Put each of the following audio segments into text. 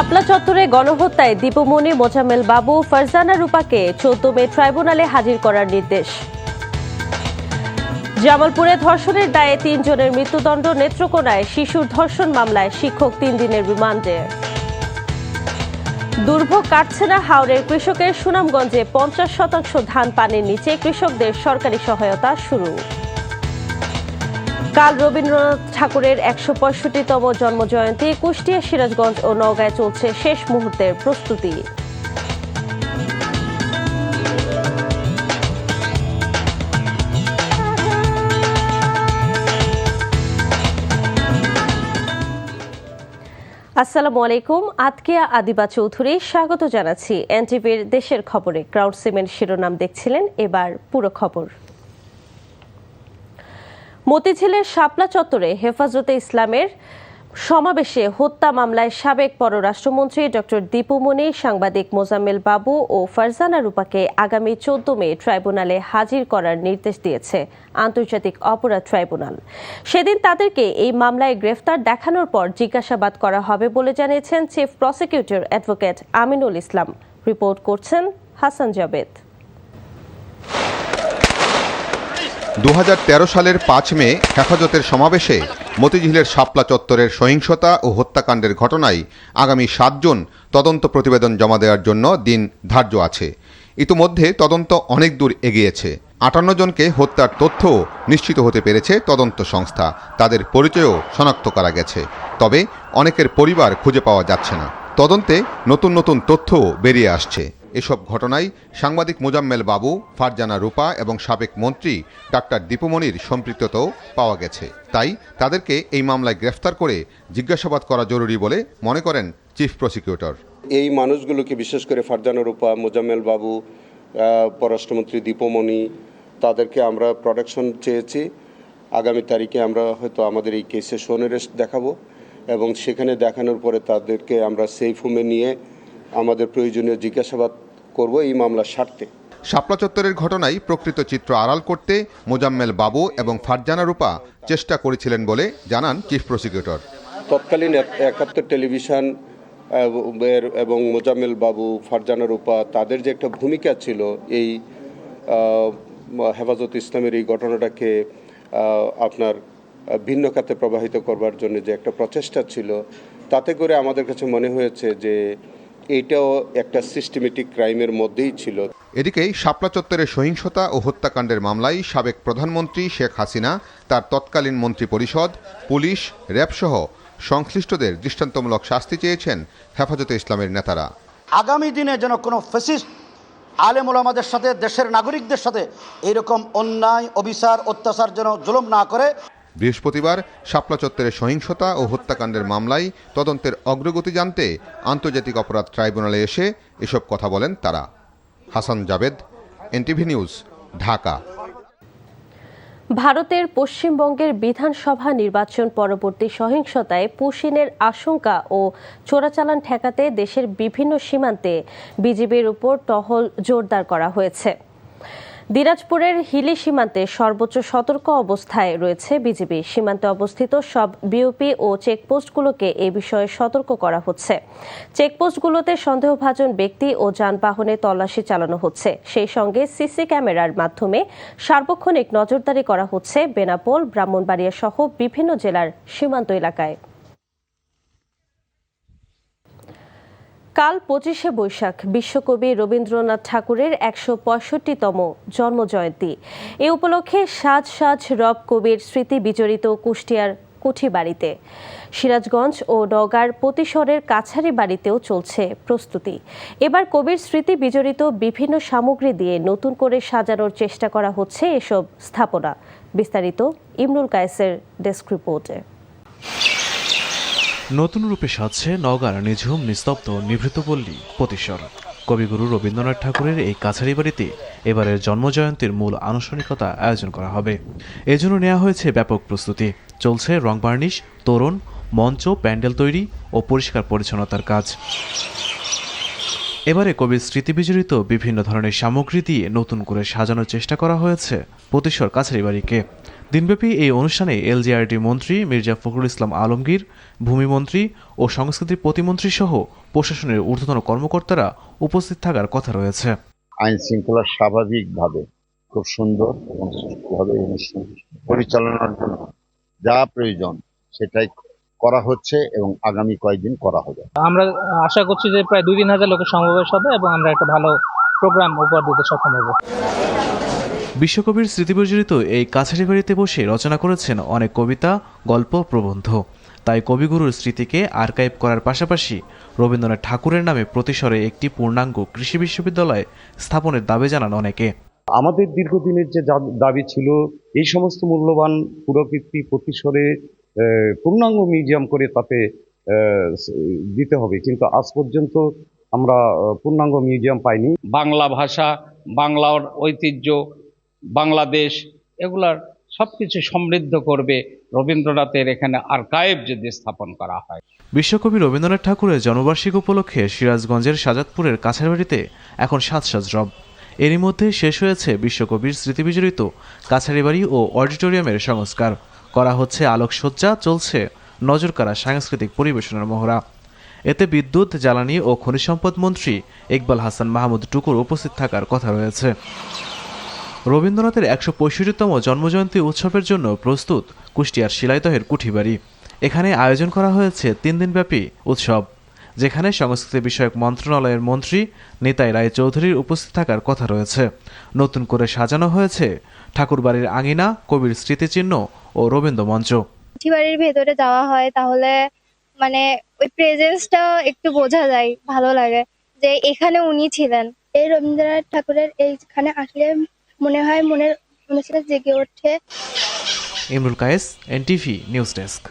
শাপলা চত্বরে গণহত্যায় দীপুমনি, মোজাম্মেল বাবু, ফারজানা রূপাকে 14 মে ট্রাইব্যুনালে হাজির করার নির্দেশ। জামালপুরে ধর্ষণের দায়ে 3 জনের মৃত্যুদণ্ড। নেত্রকোনায় শিশুর ধর্ষণ মামলায় শিক্ষক 3 দিনের রিমান্ডে। দুর্ভোগ কাটছে না হাওরের কৃষকের। সুনামগঞ্জে 50% ধান পানির নিচে, কৃষকদের সরকারি সহায়তা শুরু। কাল রবীন্দ্রনাথ ঠাকুরের 165তম জন্মজয়ন্তী। কুষ্টিয়া, সিরাজগঞ্জ ও নওগাঁয় চলছে শেষ মুহূর্তের প্রস্তুতি। আসসালামু আলাইকুম। আতকিয়া আদিবা চৌধুরী স্বাগত জানাচ্ছি এনটিভির দেশের খবরে। ক্রাউড সিমেন্ট শিরোনাম দেখছিলেন, এবার পুরো খবর। মতিঝিলের শাপলা চত্বরে হেফাজতে ইসলামের সমাবেশে হত্যা মামলায় সাবেক পররাষ্ট্রমন্ত্রী ডক্টর দীপুমনি, সাংবাদিক মোজাম্মেল বাবু ও ফারজানা রূপাকে আগামী 14 মে ট্রাইব্যুনালে হাজির করার নির্দেশ দিয়েছে আন্তর্জাতিক অপরাধ ট্রাইব্যুনাল। সেদিন তাদেরকে এই মামলায় গ্রেফতার দেখানোর পর জিজ্ঞাসাবাদ করা হবে বলে জানিয়েছেন chief prosecutor advocate Aminul Islam. Report করছেন হাসান জাবেদ। 2013 সালের 5 মে হেফাজতের সমাবেশে মতিঝিলের শাপলা চত্বরের সহিংসতা ও হত্যাকাণ্ডের ঘটনায় আগামী 7 জুন তদন্ত প্রতিবেদন জমা দেওয়ার জন্য দিন ধার্য আছে। ইতিমধ্যে তদন্ত অনেক দূর এগিয়েছে। 58 জনকে হত্যার তথ্যও নিশ্চিত হতে পেরেছে তদন্ত সংস্থা। তাদের পরিচয়ও শনাক্ত করা গেছে, তবে অনেকের পরিবার খুঁজে পাওয়া যাচ্ছে না। তদন্তে নতুন নতুন তথ্যও বেরিয়ে আসছে। এসব ঘটনায় সাংবাদিক মোজাম্মেল বাবু, ফারজানা রূপা এবং সাবেক মন্ত্রী ডাক্তার দীপুমনির সম্পৃক্ততাও পাওয়া গেছে। তাই তাদেরকে এই মামলায় গ্রেফতার করে জিজ্ঞাসাবাদ করা জরুরি বলে মনে করেন চিফ প্রসিকিউটর। এই মানুষগুলোকে, বিশেষ করে ফারজানা রূপা, মোজাম্মেল বাবু, পররাষ্ট্রমন্ত্রী দীপুমনি, তাদেরকে আমরা প্রোটেকশন চেয়েছি। আগামী তারিখে আমরা হয়তো আমাদের এই কেসে সোনেরেস্ট দেখাবো এবং সেখানে দেখানোর পরে তাদেরকে আমরা সেফ হোমে নিয়ে আমাদের প্রয়োজনীয় জিজ্ঞাসাবাদ করব এই মামলার স্বার্থে। শাপলা চত্বরের ঘটনায় প্রকৃত চিত্র আড়াল করতে মোজাম্মেল বাবু এবং ফারজানা রূপা চেষ্টা করেছিলেন বলে জানান চিফ প্রসিকিউটর। তৎকালীন 71 টেলিভিশন এবং মোজাম্মেল বাবু, ফারজানা রূপা, তাদের যে একটা ভূমিকা ছিল এই হেফাজত ইসলামের এই ঘটনাটাকে আপনার ভিন্ন খাতে প্রবাহিত করবার জন্য যে একটা প্রচেষ্টা ছিল, তাতে করে আমাদের কাছে মনে হয়েছে যে এইটাও একটা সিস্টেমেটিক ক্রাইমের মধ্যেই ছিল। এদিকে শাপলা চত্বরের সহিংসতা ও হত্যাকাণ্ডের মামলায় সাবেক প্রধানমন্ত্রী শেখ হাসিনা, তার তৎকালীন মন্ত্রী পরিষদ, পুলিশ, র্যাবসহ সংশ্লিষ্টদের দৃষ্টান্তমূলক শাস্তি চেয়েছেন হেফাজতে ইসলামের নেতারা। আগামী দিনে যেন কোনো ফ্যাসিস্ট আলেম ওলামাদের সাথে, দেশের নাগরিকদের সাথে এরকম অন্যায়, অবিচার, অত্যাচার যেন জুলুম না করে। বৃহস্পতিবার শাপলা চত্বরের সহিংসতা ও হত্যাকাণ্ডের মামলায় তদন্তের অগ্রগতি জানতে আন্তর্জাতিক অপরাধ ট্রাইব্যুনালে এসে এসব কথা বলেন তারা। Hasan Javed, NTV news, Dhaka. ভারতের পশ্চিমবঙ্গের বিধানসভা নির্বাচন পরবর্তী সহিংসতায় পুশিনের আশঙ্কা ও চোরাচালান ঠেকাতে দেশের বিভিন্ন সীমান্তে বিজিবির উপর টহল জোরদার করা হয়েছে। দিনাজপুরের হিলি সীমান্তে সর্বোচ্চ সতর্ক অবস্থায় রয়েছে বিজিবি। সীমান্তে অবস্থিত সব বিওপি ও চেকপোস্টগুলোকে এ বিষয়ে সতর্ক করা হচ্ছে। চেকপোস্টগুলোতে সন্দেহভাজন ব্যক্তি ও যানবাহনে তল্লাশি চালানো হচ্ছে। সেই সঙ্গে সিসি ক্যামেরার মাধ্যমে সার্বক্ষণিক নজরদারি করা হচ্ছে বেনাপোল, ব্রাহ্মণবাড়িয়া সহ বিভিন্ন জেলার সীমান্ত এলাকায়। কাল 25শে বৈশাখ বিশ্বকবি রবীন্দ্রনাথ ঠাকুরের 165তম জন্মজয়ন্তী। এ উপলক্ষে সাজ সাজ রব কবির স্মৃতি বিজড়িত কুষ্টিয়ার কুঠিবাড়িতে, সিরাজগঞ্জ ও নওগাঁর পতিশরের কাছারি বাড়িতেও চলছে প্রস্তুতি। এবার কবির স্মৃতি বিজড়িত বিভিন্ন সামগ্রী দিয়ে নতুন করে সাজানোর চেষ্টা করা হচ্ছে এসব স্থাপনা। বিস্তারিত ইমরুল কায়েসের ডেস্ক রিপোর্টে। নতুন রূপে সাজছে নওগাঁর নিঝুম, নিস্তব্ধ, নিভৃত পল্লী পতিশ্বর। কবিগুরু রবীন্দ্রনাথ ঠাকুরের এই কাছারি বাড়িতে এবারের জন্মজয়ন্তীর মূল আনুষ্ঠানিকতা আয়োজন করা হবে। এজন্য নেওয়া হয়েছে ব্যাপক প্রস্তুতি। চলছে রং বার্নিশ, তোরণ, মঞ্চ, প্যান্ডেল তৈরি ও পরিষ্কার পরিচ্ছন্নতার কাজ। এবারে কবির স্মৃতিবিজড়িত বিভিন্ন ধরনের সামগ্রী দিয়ে নতুন করে সাজানোর চেষ্টা করা হয়েছে প্রতিশ্বর কাছারিবাড়িকে। দিনব্যাপী এই অনুষ্ঠানে এলজিআরডি মন্ত্রী মির্জা ফখরুল ইসলাম আলমগীর, ভূমিমন্ত্রী ও সংস্কৃতি প্রতিমন্ত্রী সহ প্রশাসনের ঊর্ধ্বতন কর্মকর্তারা উপস্থিত থাকার কথা রয়েছে। আইন শৃঙ্খলা স্বাভাবিকভাবে খুব সুন্দর এবং সুষ্ঠুভাবে অনুষ্ঠান পরিচালনার জন্য যা প্রয়োজন সেটাই করা হচ্ছে এবং আগামী কয়েকদিন করা হবে। আমরা আশা করছি যে প্রায় 2-3 হাজার লোকের সমাবেশ হবে এবং আমরা একটা ভালো প্রোগ্রাম উপহার দিতে সক্ষম হব। বিশ্বকবির স্মৃতিবিজড়িত এই কাছারিবাড়িতে বসে রচনা করেছেন অনেক কবিতা, গল্প, প্রবন্ধ। তাই কবিগুরুর স্মৃতিকে আর্কাইভ করার পাশাপাশি রবীন্দ্রনাথ ঠাকুরের নামে প্রতিসরে একটি পূর্ণাঙ্গ কৃষি বিশ্ববিদ্যালয় স্থাপনের দাবি জানান অনেকে। আমাদের দীর্ঘদিনের যে দাবি ছিল এই সমস্ত মূল্যবান পুরাকীর্তি প্রতিসরে পূর্ণাঙ্গ মিউজিয়াম করে তাতে দিতে হবে, কিন্তু আজ পর্যন্ত আমরা পূর্ণাঙ্গ মিউজিয়াম পাইনি। বাংলা ভাষা, বাংলার ঐতিহ্য, বাংলাদেশ এগুলার সবকিছু সমৃদ্ধ করবে রবীন্দ্রনাথের এখানে আর্কাইভ যদি স্থাপন করা হয়। বিশ্বকবি রবীন্দ্রনাথ ঠাকুরের জন্মবার্ষিকী উপলক্ষে সিরাজগঞ্জের সাজাদপুরের কাছারিবাড়িতে এখন সাজ রব। এরই মধ্যে শেষ হয়েছে বিশ্বকবির স্মৃতিবিজড়িত কাছারিবাড়ি ও অডিটোরিয়ামের সংস্কার করা হচ্ছে, আলোকসজ্জা চলছে, নজরকাড়া সাংস্কৃতিক পরিবেশনার মহড়া। এতে বিদ্যুৎ, জ্বালানি ও খনিজ সম্পদ মন্ত্রী ইকবাল হাসান মাহমুদ টুকুর উপস্থিত থাকার কথা রয়েছে। রবীন্দ্রনাথের ১৬৫তম জন্মজয়ন্তী উৎসবের জন্য প্রস্তুত কুষ্টিয়ার শিলাইদহের কুঠিবাড়ি। এখানে আয়োজন করা হয়েছে 3 দিনব্যাপী উৎসব, যেখানে সংস্কৃতি বিষয়ক মন্ত্রণালয়ের মন্ত্রী নিতাই রায় চৌধুরীর উপস্থিত থাকার কথা রয়েছে। নতুন করে সাজানো হয়েছে ঠাকুরবাড়ির আঙিনা, কবির স্মৃতিচিহ্ন ও রবীন্দ্র মঞ্চ। কুঠিবাড়ির ভেতরে যাওয়া হয় তাহলে মানে ওই প্রেজেন্সটা একটু বোঝা যায়, ভালো লাগে যে এখানে উনি ছিলেন। এই রবীন্দ্রনাথ ঠাকুরের এইখানে আসলে মনে হয় মনের অনুসারে জেগে ওঠে। Imrul Kayes, NTV news desk.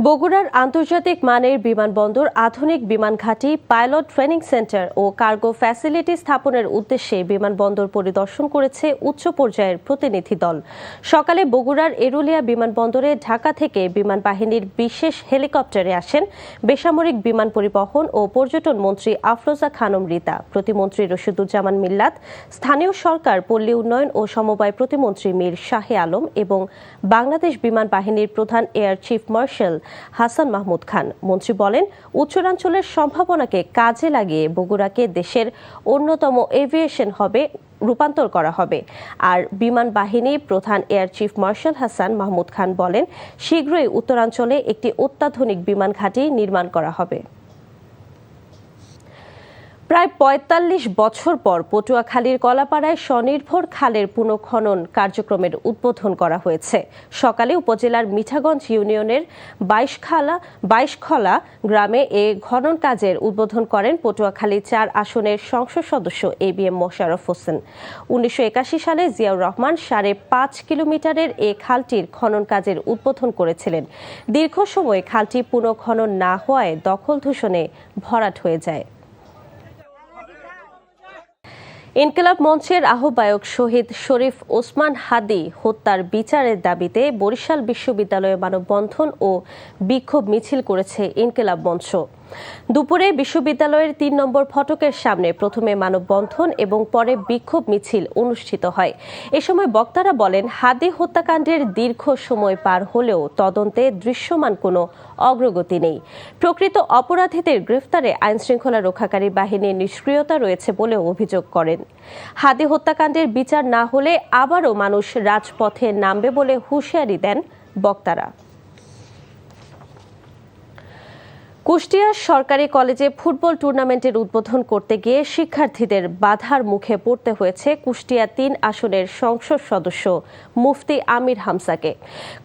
বগুড়ার আন্তর্জাতিক মানের বিমানবন্দর, আধুনিক বিমান ঘাঁটি, পাইলট ট্রেনিং সেন্টার ও কার্গো ফ্যাসিলিটি স্থাপনের উদ্দেশ্যে বিমানবন্দর পরিদর্শন করেছে উচ্চ পর্যায়ের প্রতিনিধি দল। সকালে বগুড়ার এরুলিয়া বিমানবন্দরে ঢাকা থেকে বিমান বাহিনীর বিশেষ হেলিকপ্টারে আসেন বেসামরিক বিমান পরিবহন ও পর্যটন মন্ত্রী আফরোজা খানম রিতা, প্রতিমন্ত্রী রশিদুজ্জামান মিল্লাত, স্থানীয় সরকার, পল্লী উন্নয়ন ও সমবায় প্রতিমন্ত্রী মীর শাহে আলম এবং বাংলাদেশ বিমান বাহিনীর প্রধান air chief marshal Hasan Mahmud Khan. মন্ত্রী বলেন, উত্তরাঞ্চলের সম্ভাবনাকে কাজে লাগিয়ে বগুড়াকে দেশের অন্যতম এভিয়েশন হাবে রূপান্তর করা হবে। আর বিমান বাহিনী প্রধান air chief marshal Hasan Mahmud Khan বলেন, শীঘ্রই উত্তরাঞ্চলে একটি অত্যাধুনিক বিমান ঘাঁটি নির্মাণ করা হবে। প্রায় ৪৫ বছর পর পটুয়াখালীর কলাপাড়ায় স্বনির্ভর খালের পুনঃখনন কার্যক্রমের উদ্বোধন করা হয়েছে। সকালে উপজেলার মিঠাগঞ্জ ইউনিয়নের ২২খলা গ্রামে এ খনন কাজের উদ্বোধন করেন পটুয়াখালী ৪ আসনের সংসদ সদস্য ABM মোশাররফ হোসেন। ১৯৮১ সালে জিয়াউর রহমান ৫.৫ কিলোমিটারের এ খালটির খনন কাজের উদ্বোধন করেছিলেন। দীর্ঘ সময় খালটি পুনঃখনন না হওয়ায় দখল দূষণে ভরাট হয়ে যায়। ইনকিলাব মঞ্চের আহ্বায়ক শহীদ শরীফ ওসমান হাদি হত্যার বিচারের দাবিতে বরিশাল বিশ্ববিদ্যালয়ে মানববন্ধন ও বিক্ষোভ মিছিল করেছে ইনকিলাব মঞ্চ। দুপুরে বিশ্ববিদ্যালয়ের ৩ নম্বর ফটকের সামনে প্রথমে মানববন্ধন এবং পরে বিক্ষোভ মিছিল অনুষ্ঠিত হয়। এ সময় বক্তারা বলেন, হাদি হত্যাকাণ্ডের দীর্ঘ সময় পার হলেও তদন্তে দৃশ্যমান কোনো অগ্রগতি নেই। প্রকৃত অপরাধীদের গ্রেফতারে আইনশৃঙ্খলা রক্ষাকারী বাহিনীর নিষ্ক্রিয়তা রয়েছে বলেও অভিযোগ করেন। হাদি হত্যাকাণ্ডের বিচার না হলে আবারও মানুষ রাজপথে নামবে বলে হুঁশিয়ারি দেন বক্তারা। কুষ্টিয়ার সরকারি কলেজে ফুটবল টুর্নামেন্টের উদ্বোধন করতে গিয়ে শিক্ষার্থীদের বাধার মুখে পড়তে হয়েছে কুষ্টিয়া ৩ আসনের সংসদ সদস্য মুফতি আমির হামজাকে।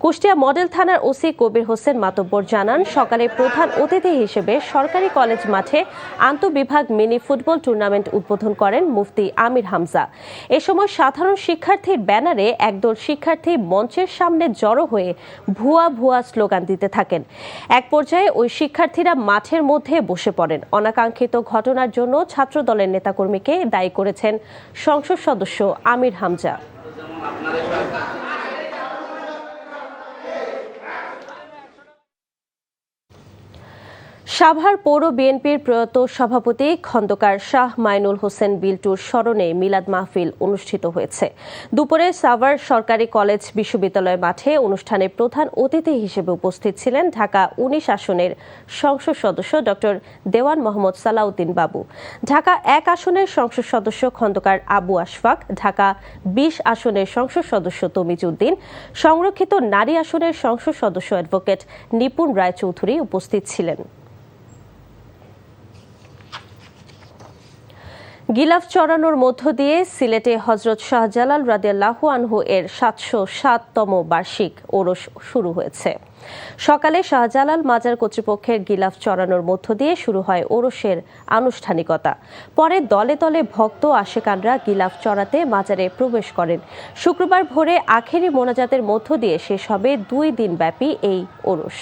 কুষ্টিয়া মডেল থানার ওসি কবির হোসেন মাতব্বর জানান, সকালে প্রধান অতিথি হিসেবে সরকারি কলেজ মাঠে আন্তঃবিভাগ মিনি ফুটবল টুর্নামেন্ট উদ্বোধন করেন মুফতি আমির হামজা। এ সময় সাধারণ শিক্ষার্থীর ব্যানারে একদল শিক্ষার্থী মঞ্চের সামনে জড়ো হয়ে ভুয়া স্লোগান দিতে থাকেন। এক পর্যায়ে ওই শিক্ষার্থীরা মাঠের মধ্যে বসে পড়েন। অনাকাঙ্ক্ষিত ঘটনার জন্য ছাত্রদলের নেতাকর্মীকে দায়ী করেছেন সংসদ সদস্য আমির হামজা। সাভার পৌর বিএনপির প্রয়াত সভাপতি খন্দকার শাহ মাইনুল হোসেন বিল্টুর স্মরণে মিলাদ মাহফিল অনুষ্ঠিত হয়েছে। দুপুরে সাভার সরকারি কলেজ বিশ্ববিদ্যালয় মাঠে অনুষ্ঠানে প্রধান অতিথি হিসেবে উপস্থিত ছিলেন ঢাকা ১৯ আসনের সংসদ সদস্য ডক্টর দেওয়ান মোহাম্মদ সালাউদ্দিন বাবু, ঢাকা ১ আসনের সংসদ সদস্য খন্দকার আবু আশফাক, ঢাকা ২০ আসনের সংসদ সদস্য তমিজ উদ্দিন, সংরক্ষিত নারী আসনের সংসদ সদস্য অ্যাডভোকেট নিপুণ রায়চৌধুরী উপস্থিত ছিলেন। গিলাফ চড়ানোর মধ্য দিয়ে সিলেটে হযরত শাহজালাল রাদিয়াল্লাহু আনহু এর ৭০৭তম বার্ষিক ওরস শুরু হয়েছে। সকালে শাহজালাল মাজার কর্তৃপক্ষের গিলাফ চড়ানোর মধ্য দিয়ে শুরু হয় ওরসের আনুষ্ঠানিকতা। পরে দলে দলে ভক্ত আশেকানরা গিলাফ চড়াতে মাজারে প্রবেশ করেন। শুক্রবার ভোরে আখেরি মোনাজাতের মধ্য দিয়ে শেষ হবে ২ দিনব্যাপী এই ওরস।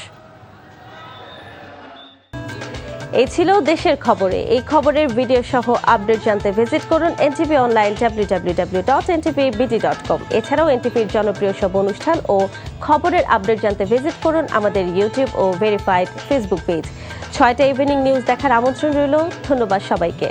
এই ছিল দেশের খবরে। এই খবরের ভিডিও সহ আপডেট জানতে ভিজিট করুন এনটিভি অনলাইন www.ntvbd.com। এছাড়াও এনটিভির জনপ্রিয় সব অনুষ্ঠান ও খবরের আপডেট জানতে ভিজিট করুন আমাদের ইউটিউব ও ভেরিফাইড ফেসবুক পেজ। ৬টা ইভিনিং নিউজ দেখার আমন্ত্রণ রইল। ধন্যবাদ সবাইকে।